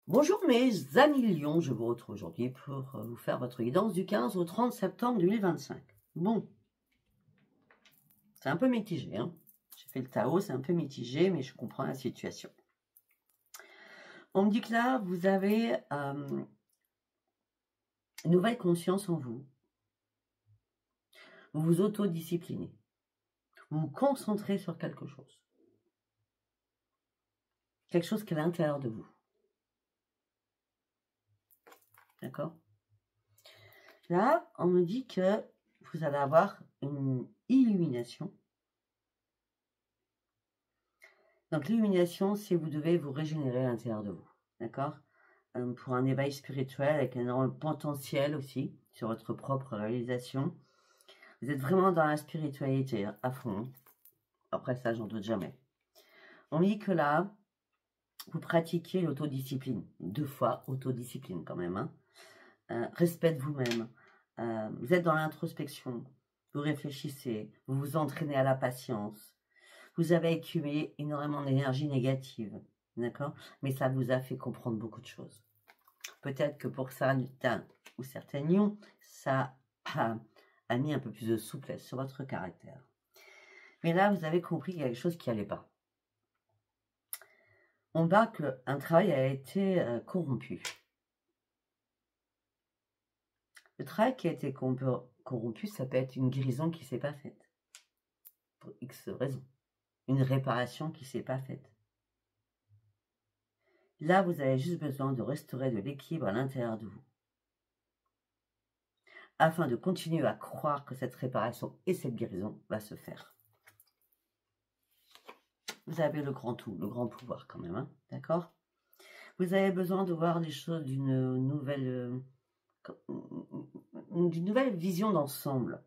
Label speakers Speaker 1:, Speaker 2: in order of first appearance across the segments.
Speaker 1: Bonjour mes amis lions, je vous retrouve aujourd'hui pour vous faire votre guidance du 15 au 30 septembre 2025. Bon, c'est un peu mitigé, hein. J'ai fait le tarot, c'est un peu mitigé, mais je comprends la situation. On me dit que là, vous avez une nouvelle conscience en vous. Vous vous autodisciplinez. Vous vous concentrez sur quelque chose. Quelque chose qui est à l'intérieur de vous. D'accord? Là, on me dit que vous allez avoir une illumination. Donc l'illumination, c'est vous devez vous régénérer à l'intérieur de vous. D'accord? Pour un éveil spirituel avec un énorme potentiel aussi sur votre propre réalisation. Vous êtes vraiment dans la spiritualité à fond. Après ça, j'en doute jamais. On dit que là, vous pratiquez l'autodiscipline. 2 fois autodiscipline quand même. Hein. Respect de vous-même. Vous êtes dans l'introspection. Vous réfléchissez. Vous vous entraînez à la patience. Vous avez accumulé énormément d'énergie négative. D'accord? Mais ça vous a fait comprendre beaucoup de choses. Peut-être que pour certains ou certaines lions, ça a mis un peu plus de souplesse sur votre caractère. Mais là, vous avez compris qu'il y a quelque chose qui n'allait pas. On parle qu'un travail a été corrompu. Le travail qui a été corrompu, ça peut être une guérison qui ne s'est pas faite. Pour X raisons. Une réparation qui ne s'est pas faite. Là, vous avez juste besoin de restaurer de l'équilibre à l'intérieur de vous. Afin de continuer à croire que cette réparation et cette guérison va se faire. Vous avez le grand tout, le grand pouvoir quand même, hein, d'accord? Vous avez besoin de voir les choses d'une nouvelle vision d'ensemble.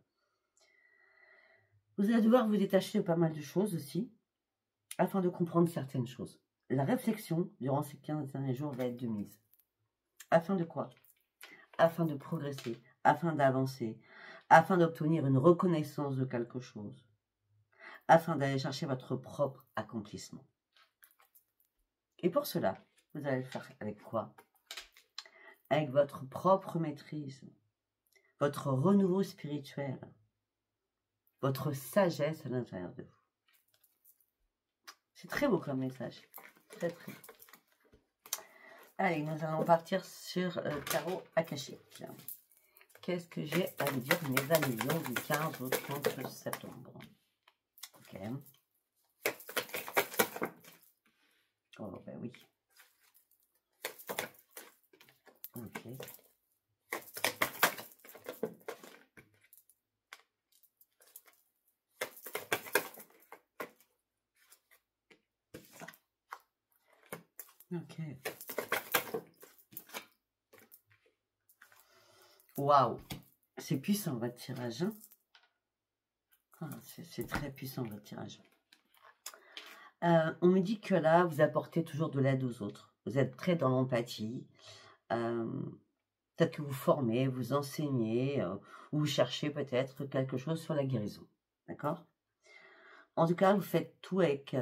Speaker 1: Vous allez devoir vous détacher de pas mal de choses aussi, afin de comprendre certaines choses. La réflexion, durant ces 15 derniers jours, va être de mise. Afin de quoi? Afin de progresser, afin d'avancer, afin d'obtenir une reconnaissance de quelque chose, afin d'aller chercher votre propre accomplissement. Et pour cela, vous allez le faire avec quoi? Avec votre propre maîtrise, votre renouveau spirituel, votre sagesse à l'intérieur de vous. C'est très beau comme message. Très, très beau. Allez, nous allons partir sur tarot akashique. Qu'est-ce que j'ai à vous dire, mes amis lions, du 15 au 30 septembre? Ok. Oh, ben oui. Ok. Ok. Waouh. C'est puissant votre tirage. Hein, c'est très puissant votre tirage. On me dit que là, vous apportez toujours de l'aide aux autres. Vous êtes très dans l'empathie. Peut-être que vous formez, vous enseignez, ou vous cherchez peut-être quelque chose sur la guérison. D'accord? En tout cas, vous faites tout avec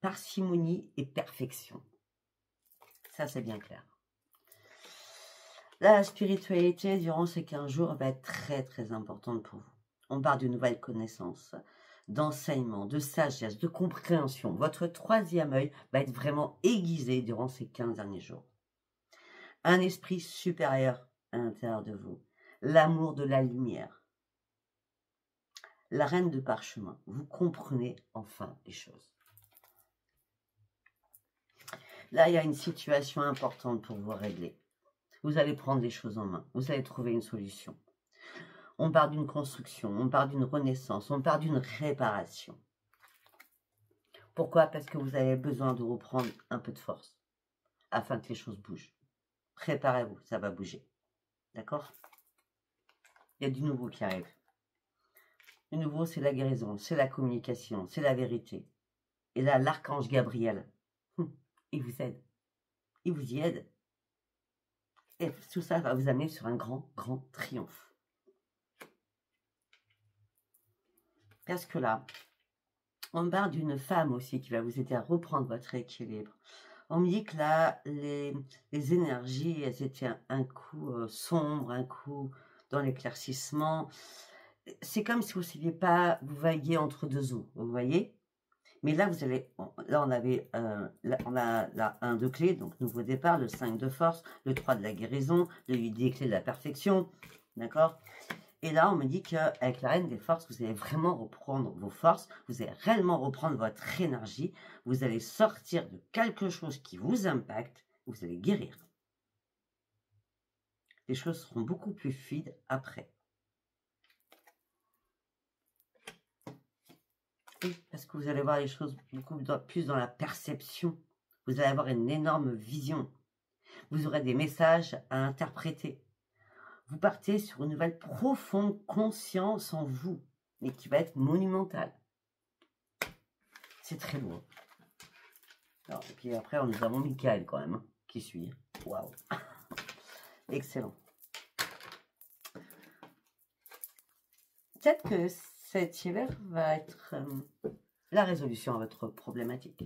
Speaker 1: parcimonie et perfection. Ça, c'est bien clair. Là, la spiritualité, durant ces 15 jours, va être très, très importante pour vous. On parle de nouvelles connaissances, d'enseignement, de sagesse, de compréhension. Votre 3e œil va être vraiment aiguisé durant ces 15 derniers jours. Un esprit supérieur à l'intérieur de vous. L'amour de la lumière. La reine de parchemin. Vous comprenez enfin les choses. Là, il y a une situation importante pour vous régler. Vous allez prendre les choses en main. Vous allez trouver une solution. On parle d'une construction, on parle d'une renaissance, on parle d'une réparation. Pourquoi? Parce que vous avez besoin de reprendre un peu de force afin que les choses bougent. Préparez-vous, ça va bouger. D'accord? Il y a du nouveau qui arrive. Le nouveau, c'est la guérison, c'est la communication, c'est la vérité. Et là, l'archange Gabriel, il vous aide. Il vous y aide. Et tout ça va vous amener sur un grand, grand triomphe. Parce que là, on parle d'une femme aussi qui va vous aider à reprendre votre équilibre. On me dit que là, les énergies, elles étaient un coup sombre, un coup dans l'éclaircissement. C'est comme si vous ne saviez pas, vous vaguiez entre deux eaux, vous voyez? Mais là, vous allez, là, on avait, là, on a là un de clés, donc nouveau départ, le 5 de force, le 3 de la guérison, le 8 des clés de la perfection, d'accord? Et là, on me dit qu'avec la reine des forces, vous allez vraiment reprendre vos forces, vous allez réellement reprendre votre énergie, vous allez sortir de quelque chose qui vous impacte, vous allez guérir. Les choses seront beaucoup plus fluides après. Oui, parce que vous allez voir les choses beaucoup plus dans la perception. Vous allez avoir une énorme vision. Vous aurez des messages à interpréter. Vous partez sur une nouvelle profonde conscience en vous, mais qui va être monumentale. C'est très beau. Alors, et puis après, nous avons Michael quand même, qui suit. Waouh. Excellent. Peut-être que cet hiver va être la résolution à votre problématique.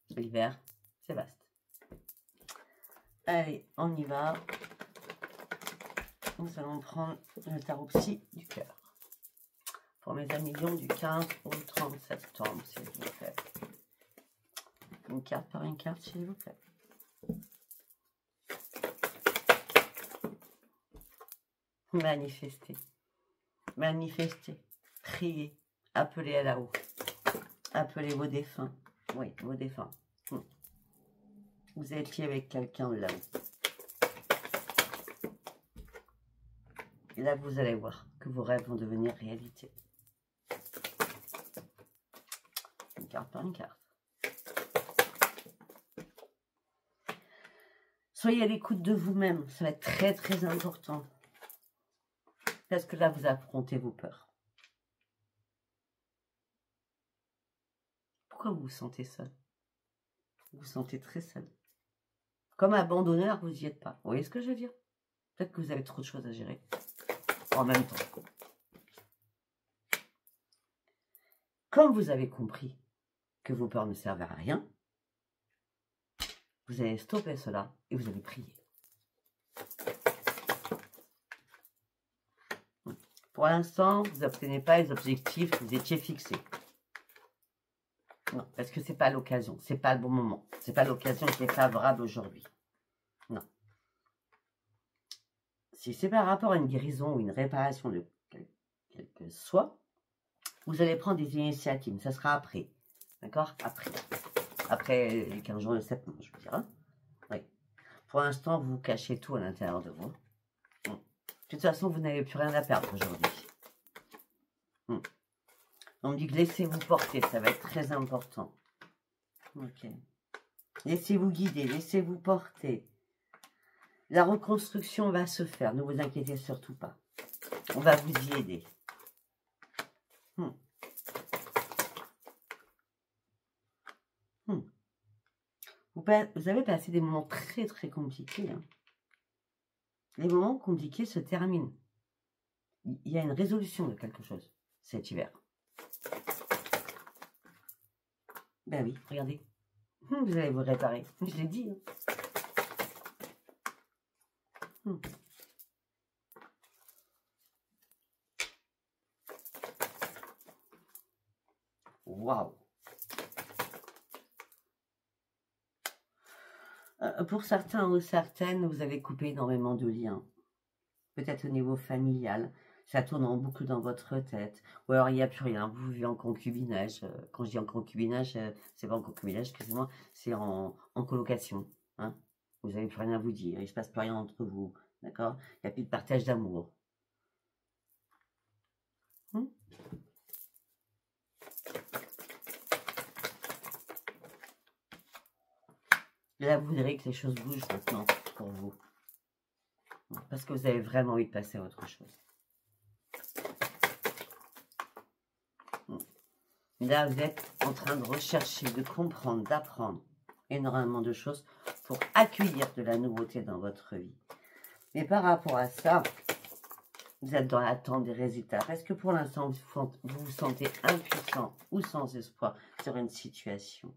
Speaker 1: L'hiver, c'est vaste. Allez, on y va. Nous allons prendre le tarot psy du cœur. Pour mes amis Lions du 15 au 30 septembre, s'il vous plaît. Une carte par une carte, s'il vous plaît. Manifestez. Manifestez. Priez. Appelez à la haut. Appelez vos défunts. Oui, vos défunts. Vous êtes lié avec quelqu'un là-haut. Et là, vous allez voir que vos rêves vont devenir réalité. Une carte par une carte. Soyez à l'écoute de vous-même. Ça va être très, très important. Parce que là, vous affrontez vos peurs. Pourquoi vous vous sentez seul? Vous vous sentez très seul. Comme abandonneur, vous n'y êtes pas. Vous voyez ce que je veux dire? Peut-être que vous avez trop de choses à gérer. En même temps. Comme vous avez compris que vos peurs ne servent à rien, vous allez stopper cela et vous allez prier. Pour l'instant, vous n'obtenez pas les objectifs que vous étiez fixés. Non, parce que ce n'est pas l'occasion, ce n'est pas le bon moment. Ce n'est pas l'occasion qui est favorable aujourd'hui. Non. Si c'est par rapport à une guérison ou une réparation de quel que soit, vous allez prendre des initiatives. Ça sera après. D'accord? Après. Après les 15 jours de septembre, je veux dire. Hein? Oui. Pour l'instant, vous cachez tout à l'intérieur de vous. De toute façon, vous n'avez plus rien à perdre aujourd'hui. On me dit que laissez-vous porter, ça va être très important. Ok. Laissez-vous guider, laissez-vous porter. La reconstruction va se faire, ne vous inquiétez surtout pas. On va vous y aider. Vous avez passé des moments très très compliqués. Hein. Les moments compliqués se terminent. Il y a une résolution de quelque chose cet hiver. Ben oui, regardez. Vous allez vous réparer. Je l'ai dit. Hein. Waouh. Pour certains ou certaines, vous avez coupé énormément de liens. Peut-être au niveau familial. Ça tourne en boucle dans votre tête. Ou alors il n'y a plus rien. Vous vivez en concubinage. Quand je dis en concubinage, c'est pas en concubinage, excusez-moi, c'est en colocation. Hein. Vous n'avez plus rien à vous dire. Il ne se passe plus rien entre vous. D'accord? Il n'y a plus de partage d'amour. Là, vous verrez que les choses bougent maintenant pour vous. Parce que vous avez vraiment envie de passer à autre chose. Là, vous êtes en train de rechercher, de comprendre, d'apprendre énormément de choses pour accueillir de la nouveauté dans votre vie. Mais par rapport à ça, vous êtes dans l'attente des résultats. Parce que pour l'instant, vous vous sentez impuissant ou sans espoir sur une situation.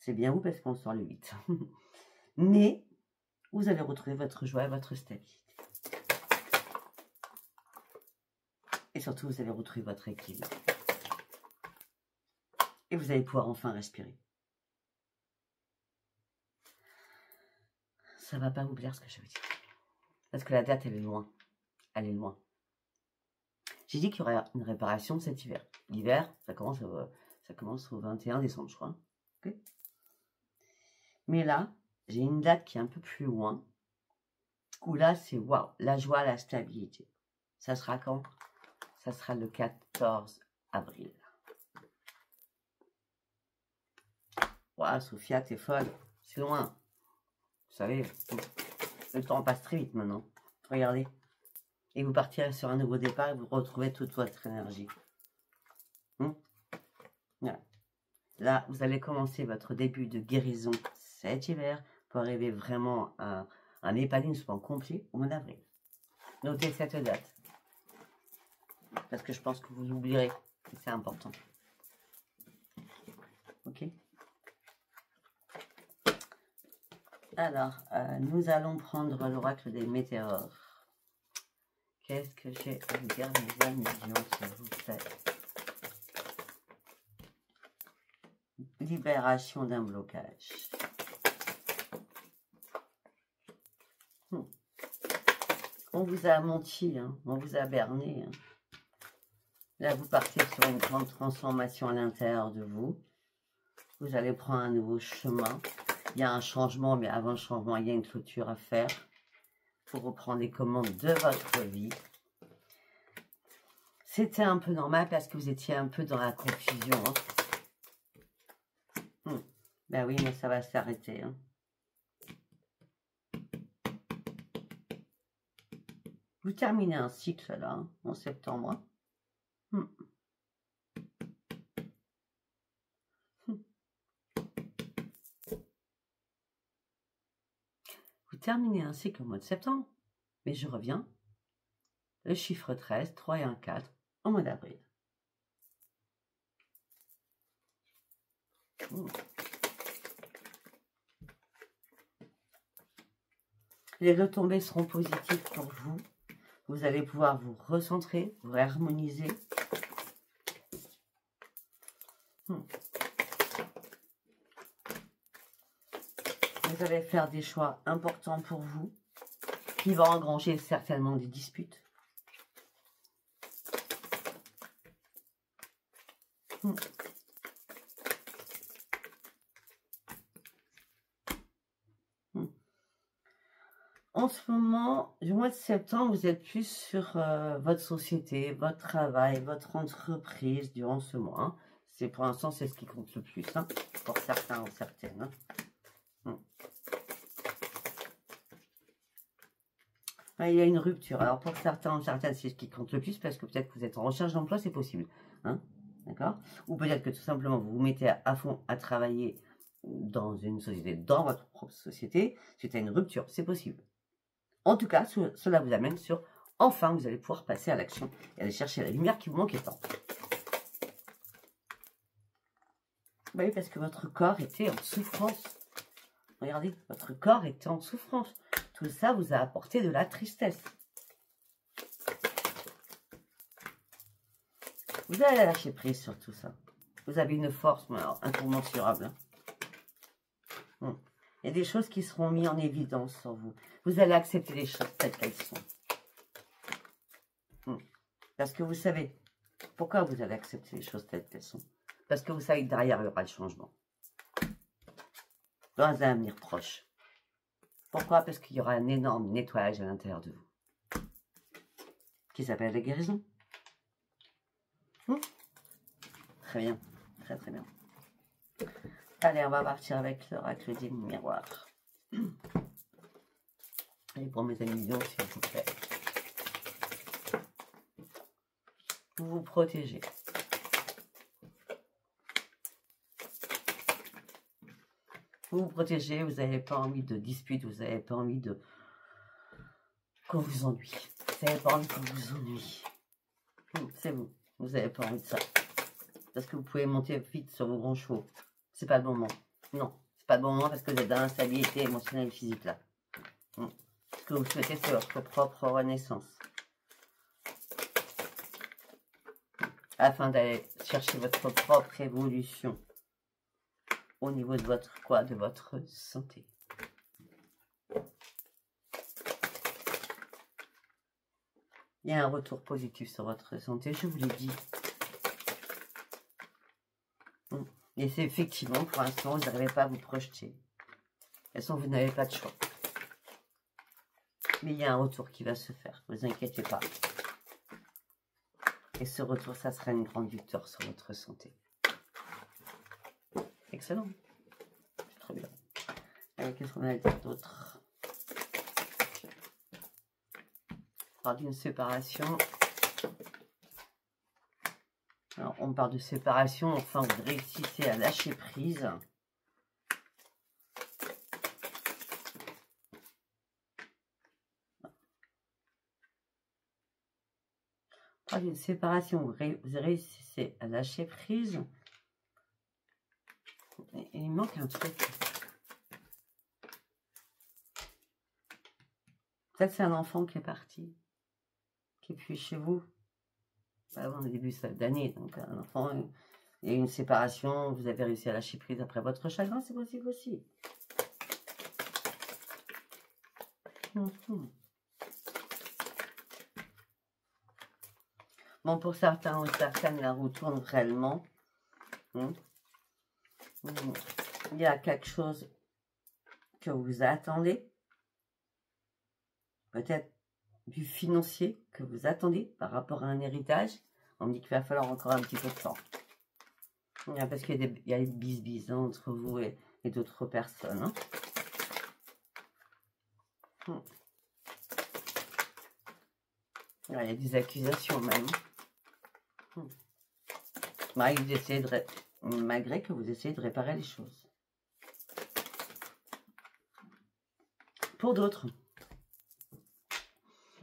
Speaker 1: C'est bien vous parce qu'on sort le 8. Mais vous allez retrouver votre joie et votre stabilité. Et surtout, vous allez retrouver votre équilibre. Et vous allez pouvoir enfin respirer. Ça ne va pas vous plaire ce que je veux dire. Parce que la date, elle est loin. Elle est loin. J'ai dit qu'il y aurait une réparation cet hiver. L'hiver, ça commence au 21 décembre, je crois. Okay. Mais là, j'ai une date qui est un peu plus loin. Où là, c'est waouh, la joie, la stabilité. Ça sera quand? Ça sera le 14 avril. Waouh, Sophia, t'es folle. C'est loin. Vous savez, le temps passe très vite maintenant. Regardez. Et vous partirez sur un nouveau départ et vous retrouvez toute votre énergie. Voilà. Là, vous allez commencer votre début de guérison cet hiver pour arriver vraiment à un épanouissement complet au mois d'avril. Notez cette date. Parce que je pense que vous l'oublierez. C'est important. Ok? Alors, nous allons prendre l'oracle des météores. Qu'est-ce que j'ai à vous dire, mes amis, s'il vous plaît? Libération d'un blocage. On vous a menti, hein, on vous a berné. Hein. Là, vous partez sur une grande transformation à l'intérieur de vous. Vous allez prendre un nouveau chemin. Il y a un changement, mais avant le changement, il y a une clôture à faire pour reprendre les commandes de votre vie. C'était un peu normal parce que vous étiez un peu dans la confusion. Hein. Ben oui, mais ça va s'arrêter. Hein. Vous terminez un cycle là, hein, en septembre. Hein. Vous terminez un cycle au mois de septembre, mais je reviens. Le chiffre 13, 3 et 1, 4, au mois d'avril. Les retombées seront positives pour vous. Vous allez pouvoir vous recentrer, vous réharmoniser. Vous allez faire des choix importants pour vous, qui vont engranger certainement des disputes. En ce moment, du mois de septembre, vous êtes plus sur votre société, votre travail, votre entreprise durant ce mois. Hein. C'est pour l'instant, c'est ce qui compte le plus, hein, pour certains ou certaines. Hein. Il y a une rupture. Alors pour certains ou certaines, c'est ce qui compte le plus parce que peut-être que vous êtes en recherche d'emploi, c'est possible. Hein, d'accord? Ou peut-être que tout simplement vous vous mettez à fond à travailler dans une société, dans votre propre société, suite à une rupture, c'est possible. En tout cas, cela vous amène sur enfin vous allez pouvoir passer à l'action et aller chercher la lumière qui vous manquait tant. Oui, parce que votre corps était en souffrance. Regardez, votre corps était en souffrance. Tout ça vous a apporté de la tristesse. Vous allez lâcher prise sur tout ça. Vous avez une force incommensurable. Hein. Il y a des choses qui seront mises en évidence sur vous. Vous allez accepter les choses telles qu'elles sont. Parce que vous savez, pourquoi vous allez accepter les choses telles qu'elles sont? Parce que vous savez que derrière, il y aura le changement. Dans un avenir proche. Pourquoi? Parce qu'il y aura un énorme nettoyage à l'intérieur de vous. Qui s'appelle la guérison. Très bien. Très très bien. Allez, on va partir avec l'oracle des miroirs. Et pour mes amis lions, s'il vous plaît. Vous vous protégez. Vous vous protégez, vous n'avez pas envie de dispute, vous n'avez pas envie de qu'on vous ennuie. Vous n'avez pas envie qu'on vous ennuie. C'est vous. Vous n'avez pas envie de ça. Parce que vous pouvez monter vite sur vos grands chevaux. C'est pas le moment. Non, c'est pas le bon moment parce que vous êtes dans l'instabilité émotionnelle et physique là. Ce que vous souhaitez, c'est votre propre renaissance. Afin d'aller chercher votre propre évolution au niveau de votre quoi, de votre santé. Il y a un retour positif sur votre santé, je vous l'ai dit. Et c'est effectivement, pour l'instant, vous n'arrivez pas à vous projeter. De toute façon, vous n'avez pas de choix. Mais il y a un retour qui va se faire, ne vous inquiétez pas. Et ce retour, ça sera une grande victoire sur votre santé. Excellent. C'est très bien. Allez, qu'est-ce qu'on a à dire d'autre? On parle d'une séparation. Alors, on parle de séparation, enfin, vous réussissez à lâcher prise. On parle d'une séparation, vous réussissez à lâcher prise. Et il manque un truc. Peut-être c'est un enfant qui est parti, qui est plus chez vous. Avant le début d'année, donc un enfant, il y a une séparation, vous avez réussi à lâcher prise après votre chagrin, c'est possible aussi. Bon, pour certains ou certaines, la roue tourne réellement. Il y a quelque chose que vous attendez, peut-être du financier que vous attendez par rapport à un héritage. On me dit qu'il va falloir encore un petit peu de temps. Parce qu'il y a des bis-bis entre vous et d'autres personnes. Il y a des accusations même. Malgré que vous essayez de réparer les choses. Pour d'autres.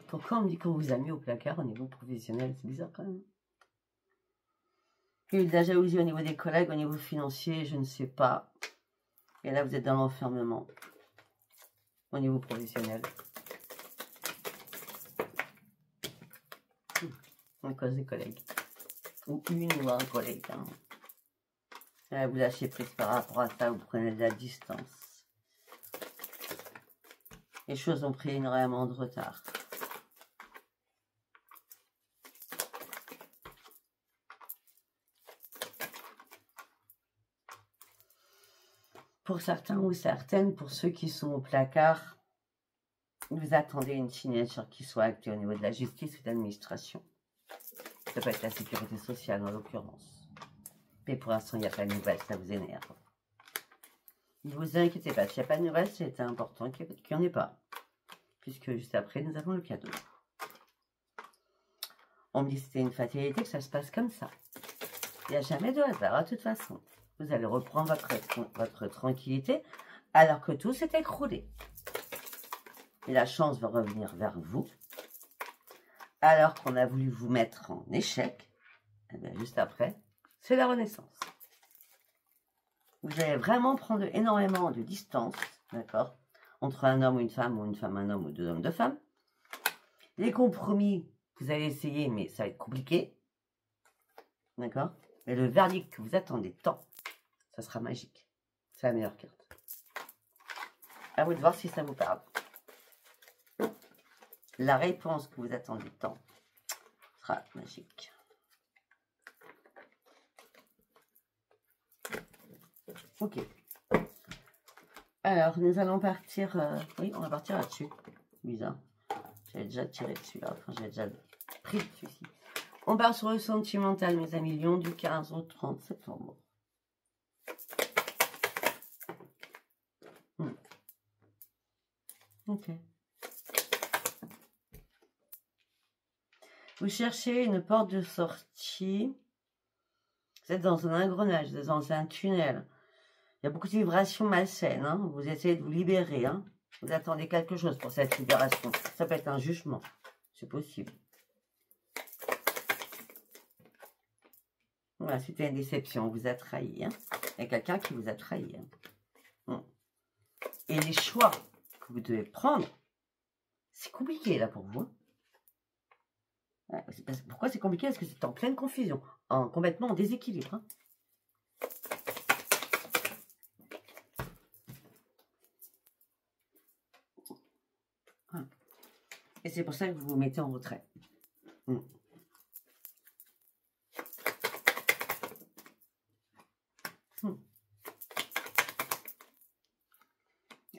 Speaker 1: Pourquoi on me dit qu'on vous a mis au placard au niveau professionnel? C'est bizarre quand même. Il y a eu de la jalousie au niveau des collègues, au niveau financier, je ne sais pas. Et là, vous êtes dans l'enfermement au niveau professionnel. À cause des collègues. Ou une ou un collègue. Là, vous lâchez prise par rapport à ça, vous prenez de la distance. Les choses ont pris énormément de retard. Pour certains ou certaines, pour ceux qui sont au placard, vous attendez une signature qui soit actée au niveau de la justice ou de l'administration. Ça peut être la sécurité sociale en l'occurrence. Mais pour l'instant, il n'y a pas de nouvelles, ça vous énerve. Ne vous inquiétez pas, s'il n'y a pas de nouvelles, c'est important qu'il n'y en ait pas. Puisque juste après, nous avons le cadeau. On me dit que c'était une fatalité, que ça se passe comme ça. Il n'y a jamais de hasard, de toute façon. Vous allez reprendre votre tranquillité alors que tout s'est écroulé. Et la chance va revenir vers vous. Alors qu'on a voulu vous mettre en échec, et bien juste après, c'est la renaissance. Vous allez vraiment prendre énormément de distance, d'accord, entre un homme ou une femme un homme ou deux hommes, deux femmes. Les compromis, vous allez essayer, mais ça va être compliqué, d'accord. Mais le verdict que vous attendez tant, ça sera magique. C'est la meilleure carte. À vous de voir si ça vous parle. La réponse que vous attendez tant sera magique. Ok. Alors, nous allons partir... oui, on va partir là-dessus. Bizarre. J'avais déjà tiré dessus, là. Enfin, j'avais déjà pris celui-ci. On part sur le sentimental, mes amis. Lion du 15 au 30 septembre. Ok. Vous cherchez une porte de sortie. Vous êtes dans un engrenage, vous êtes dans un tunnel. Il y a beaucoup de vibrations malsaines. Hein. Vous essayez de vous libérer. Hein. Vous attendez quelque chose pour cette libération. Ça peut être un jugement. C'est possible. Voilà, c'était une déception. On vous a trahi. Hein. Il y a quelqu'un qui vous a trahi. Hein. Et les choix que vous devez prendre, c'est compliqué là pour vous. Hein. Pourquoi c'est compliqué? Parce que c'est en pleine confusion, complètement en déséquilibre. Hein. Et c'est pour ça que vous vous mettez en retrait.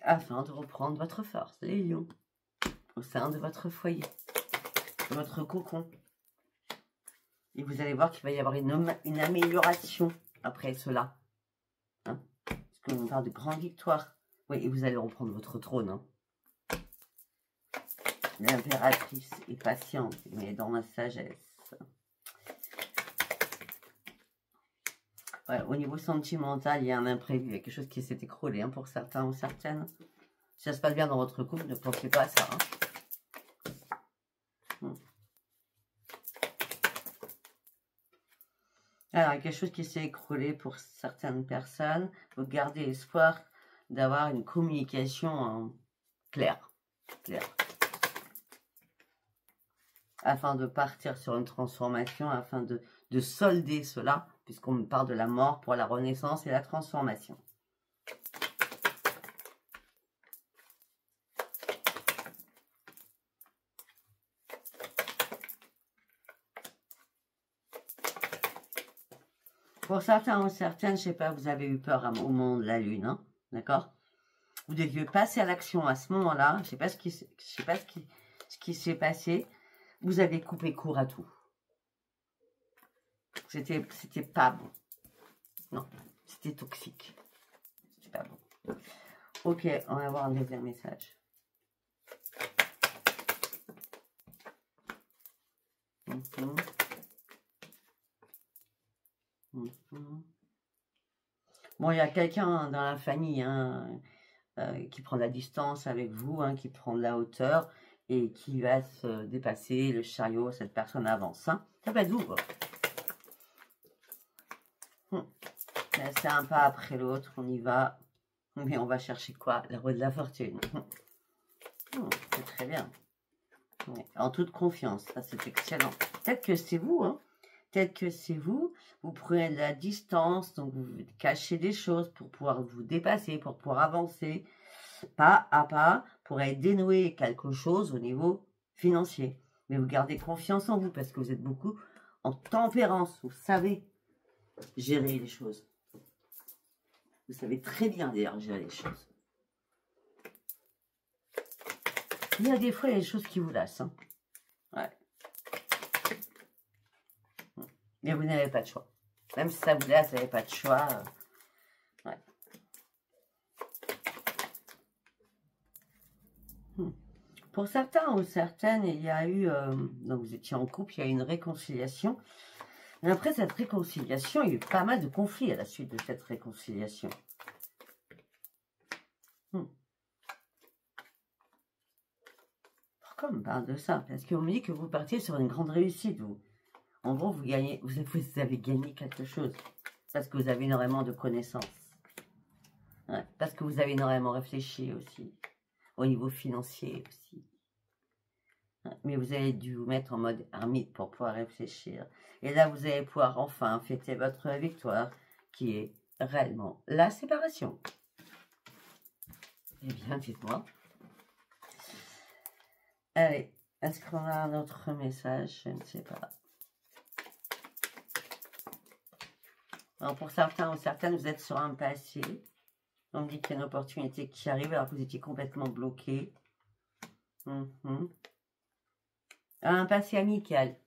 Speaker 1: Afin de reprendre votre force, les lions, au sein de votre foyer, de votre cocon. Et vous allez voir qu'il va y avoir une amélioration après cela. Hein, parce qu'on parle de grande victoire. Oui, et vous allez reprendre votre trône. Hein. L'impératrice est patiente, mais dans la sagesse. Ouais, au niveau sentimental, il y a un imprévu, il y a quelque chose qui s'est écroulé hein, pour certains ou certaines. Si ça se passe bien dans votre couple, ne pensez pas à ça. Hein. Alors, il y a quelque chose qui s'est écroulé pour certaines personnes. Vous gardez espoir d'avoir une communication claire. Afin de partir sur une transformation, afin de solder cela, puisqu'on parle de la mort pour la renaissance et la transformation. Pour certains ou certaines, je ne sais pas, vous avez eu peur au moment de la lune, hein, d'accord? Vous deviez passer à l'action à ce moment-là. Je ne sais pas ce qui s'est passé. Vous avez coupé court à tout. C'était pas bon. Non, c'était toxique. C'était pas bon. Ok, on va voir un deuxième message. Bon, il y a quelqu'un dans la famille hein, qui prend la distance avec vous, hein, qui prend de la hauteur et qui va se dépasser le chariot. Cette personne avance. Hein. Ça va d'où c'est un pas après l'autre, on y va. Mais on va chercher quoi? La roue de la fortune. C'est très bien. En toute confiance, ça c'est excellent. Peut-être que c'est vous, hein. Peut-être que c'est vous. Vous prenez de la distance, donc vous cachez des choses pour pouvoir vous dépasser, pour pouvoir avancer pas à pas, pour aller dénouer quelque chose au niveau financier. Mais vous gardez confiance en vous parce que vous êtes beaucoup en tempérance. Vous savez gérer les choses. Vous savez très bien d'ailleurs gérer les choses. Il y a des fois, il y a des choses qui vous lassent. Hein. Ouais. Mais vous n'avez pas de choix. Même si ça vous lasse, vous n'avez pas de choix. Ouais. Pour certains ou certaines, il y a eu... donc vous étiez en couple, il y a eu une réconciliation. Et après cette réconciliation, il y a eu pas mal de conflits à la suite de cette réconciliation. Pourquoi on me parle de ça? Parce qu'on me dit que vous partiez sur une grande réussite, vous. En gros, vous avez gagné quelque chose. Parce que vous avez énormément de connaissances. Ouais, parce que vous avez énormément réfléchi aussi. Au niveau financier aussi. Ouais, mais vous avez dû vous mettre en mode ermite pour pouvoir réfléchir. Et là, vous allez pouvoir enfin fêter votre victoire, qui est réellement la séparation. Eh bien, dites-moi. Allez, est-ce qu'on a un autre message? Je ne sais pas. Alors pour certains ou certaines, vous êtes sur un passé. On me dit qu'il y a une opportunité qui arrive alors que vous étiez complètement bloqué. Un passé amical.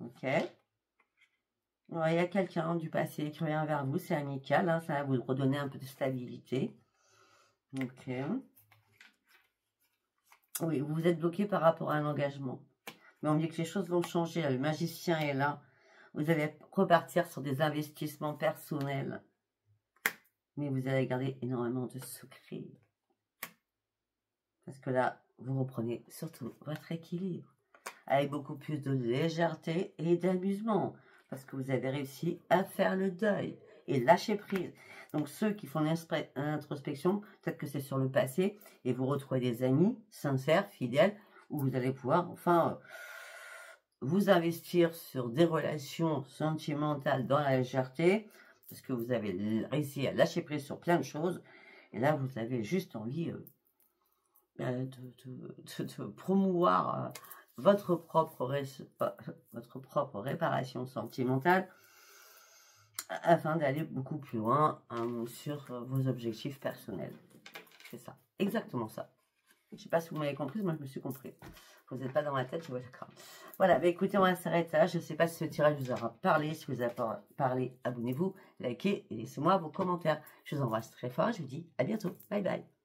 Speaker 1: Ok. Ouais, il y a quelqu'un du passé qui revient vers vous. C'est amical. Hein, ça va vous redonner un peu de stabilité. Ok. Oui, vous êtes bloqué par rapport à un engagement. Mais on me dit que les choses vont changer. Le magicien est là. Vous allez repartir sur des investissements personnels. Mais vous allez garder énormément de secrets. Parce que là, vous reprenez surtout votre équilibre. Avec beaucoup plus de légèreté et d'amusement. Parce que vous avez réussi à faire le deuil. et lâcher prise. Donc ceux qui font l'introspection, peut-être que c'est sur le passé, et vous retrouvez des amis sincères, fidèles, où vous allez pouvoir enfin vous investir sur des relations sentimentales dans la légèreté, parce que vous avez réussi à lâcher prise sur plein de choses, et là vous avez juste envie de promouvoir votre propre réparation sentimentale, afin d'aller beaucoup plus loin sur vos objectifs personnels. C'est ça, exactement ça. Je ne sais pas si vous m'avez compris, moi je me suis compris. Vous n'êtes pas dans ma tête, je vois d'accord. Voilà, bah écoutez, on va s'arrêter là. Je ne sais pas si ce tirage vous aura parlé. Si vous avez parlé, abonnez-vous, likez et laissez-moi vos commentaires. Je vous embrasse très fort. Je vous dis à bientôt. Bye bye.